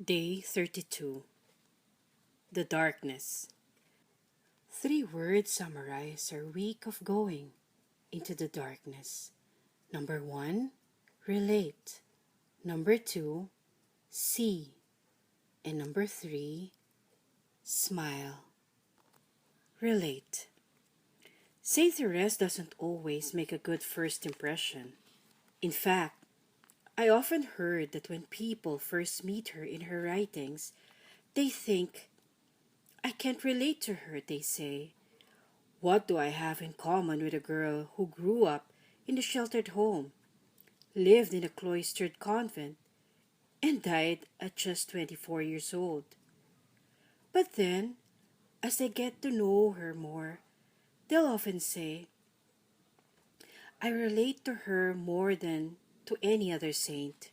Day 32. The Darkness. 3 words summarize our week of going into the darkness. Number 1, relate. Number 2, see. And number 3, smile. Relate. Saint Therese doesn't always make a good first impression. In fact, I often heard that when people first meet her in her writings, they think, "I can't relate to her," they say. "What do I have in common with a girl who grew up in a sheltered home, lived in a cloistered convent, and died at just 24 years old?" But then, as I get to know her more, they'll often say, "I relate to her more than to any other saint."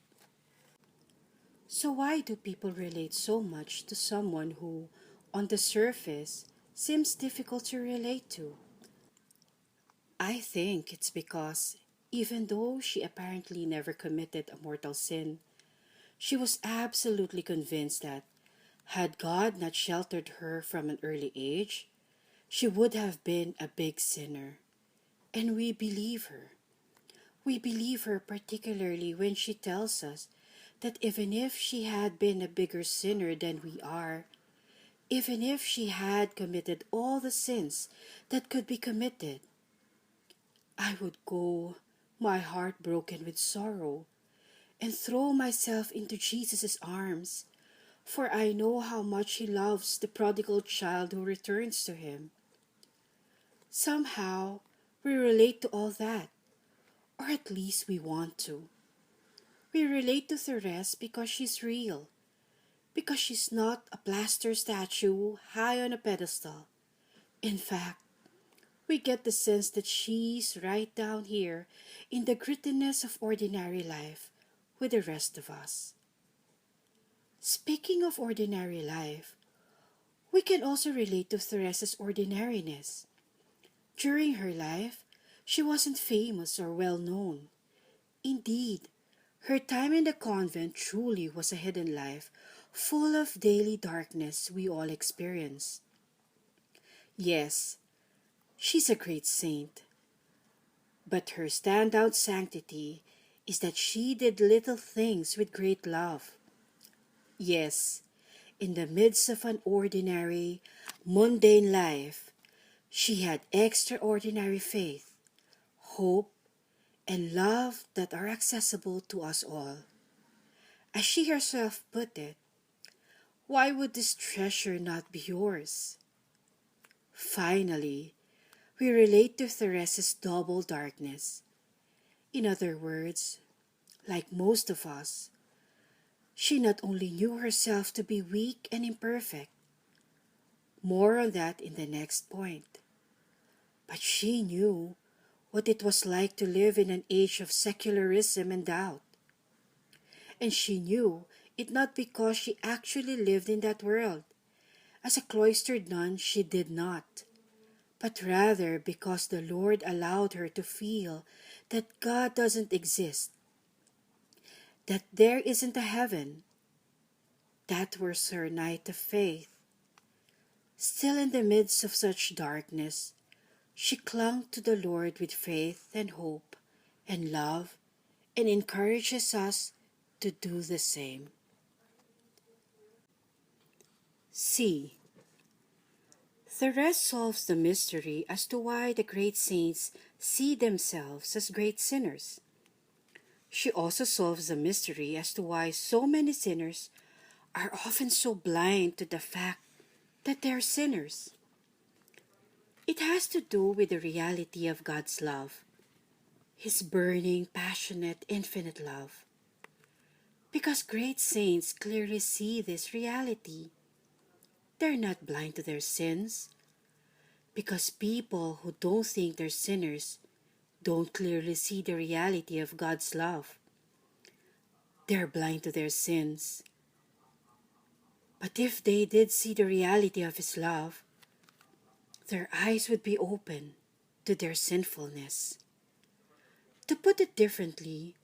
So why do people relate so much to someone who, on the surface, seems difficult to relate to? I think it's because, even though she apparently never committed a mortal sin, she was absolutely convinced that, had God not sheltered her from an early age, she would have been a big sinner. And we believe her. We believe her particularly when she tells us that even if she had been a bigger sinner than we are, even if she had committed all the sins that could be committed, I would go, my heart broken with sorrow, and throw myself into Jesus' arms, for I know how much he loves the prodigal child who returns to him. Somehow, we relate to all that, or at least we want to. We relate to Therese because she's real, because she's not a plaster statue high on a pedestal. In fact, we get the sense that she's right down here in the grittiness of ordinary life with the rest of us. Speaking of ordinary life, we can also relate to Therese's ordinariness. During her life, she wasn't famous or well known. Indeed, her time in the convent truly was a hidden life, full of daily darkness we all experience. Yes, she's a great saint, but her standout sanctity is that she did little things with great love. Yes, in the midst of an ordinary, mundane life, she had extraordinary faith, hope, and love that are accessible to us all. As she herself put it, why would this treasure not be yours? Finally, we relate to Therese's double darkness. In other words, like most of us, she not only knew herself to be weak and imperfect, more on that in the next point, but she knew what it was like to live in an age of secularism and doubt. And she knew it not because she actually lived in that world. As a cloistered nun, she did not, but rather because the Lord allowed her to feel that God doesn't exist, that there isn't a heaven. That was her night of faith. Still in the midst of such darkness, she clung to the Lord with faith and hope and love, and encourages us to do the same. C. Therese solves the mystery as to why the great saints see themselves as great sinners. She also solves the mystery as to why so many sinners are often so blind to the fact that they're sinners. It has to do with the reality of God's love, His burning, passionate, infinite love. Because great saints clearly see this reality. They're not blind to their sins. Because people who don't think they're sinners don't clearly see the reality of God's love. They're blind to their sins. But if they did see the reality of His love, their eyes would be open to their sinfulness. To put it differently,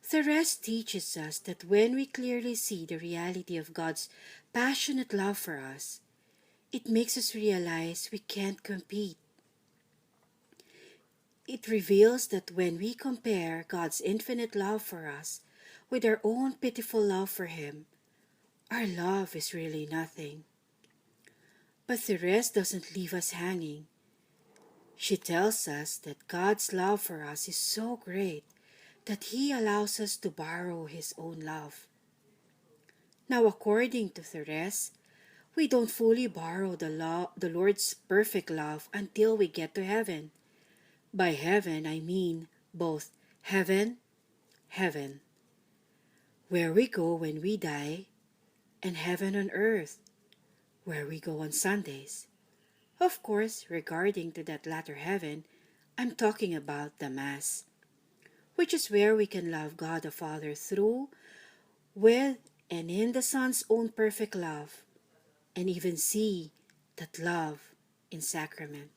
Therese teaches us that when we clearly see the reality of God's passionate love for us, it makes us realize we can't compete. It reveals that when we compare God's infinite love for us with our own pitiful love for Him, our love is really nothing. But Therese doesn't leave us hanging. She tells us that God's love for us is so great that He allows us to borrow His own love. Now, according to Therese, we don't fully borrow the Lord's perfect love until we get to heaven. By heaven, I mean both heaven, where we go when we die, and heaven on earth, where we go on Sundays. Of course, regarding to that latter heaven, I'm talking about the Mass, which is where we can love God the Father through, with, and in the Son's own perfect love, and even see that love in sacrament.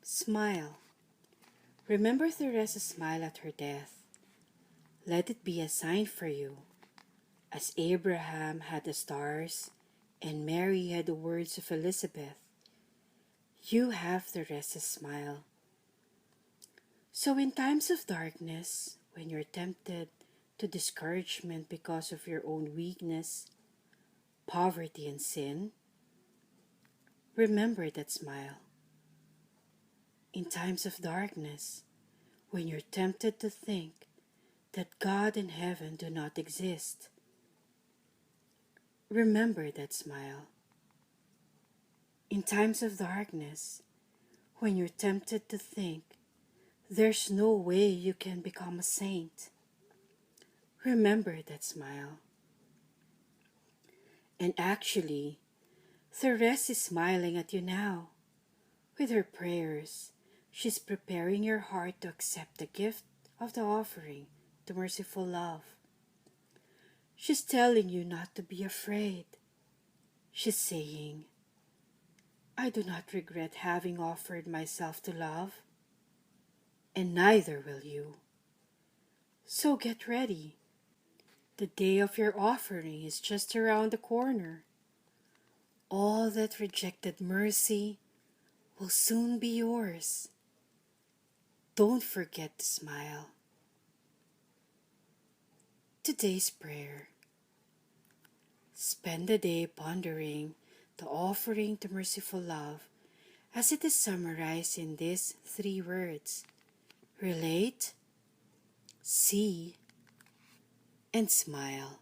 Smile. Remember Theresa's smile at her death. Let it be a sign for you, as Abraham had the stars and Mary had the words of Elizabeth. You have Theresa's smile. So in times of darkness, when you're tempted to discouragement because of your own weakness, poverty and sin, remember that smile. In times of darkness, when you're tempted to think that God and heaven do not exist, remember that smile. In times of darkness, when you're tempted to think there's no way you can become a saint, remember that smile. And actually, Therese is smiling at you now. With her prayers, she's preparing your heart to accept the gift of the offering, the merciful love. She's telling you not to be afraid. She's saying, I do not regret having offered myself to love, and neither will you. So get ready. The day of your offering is just around the corner. All that rejected mercy will soon be yours. Don't forget to smile. Today's prayer. Spend the day pondering the offering to merciful love as it is summarized in these 3 words: relate, see, and smile.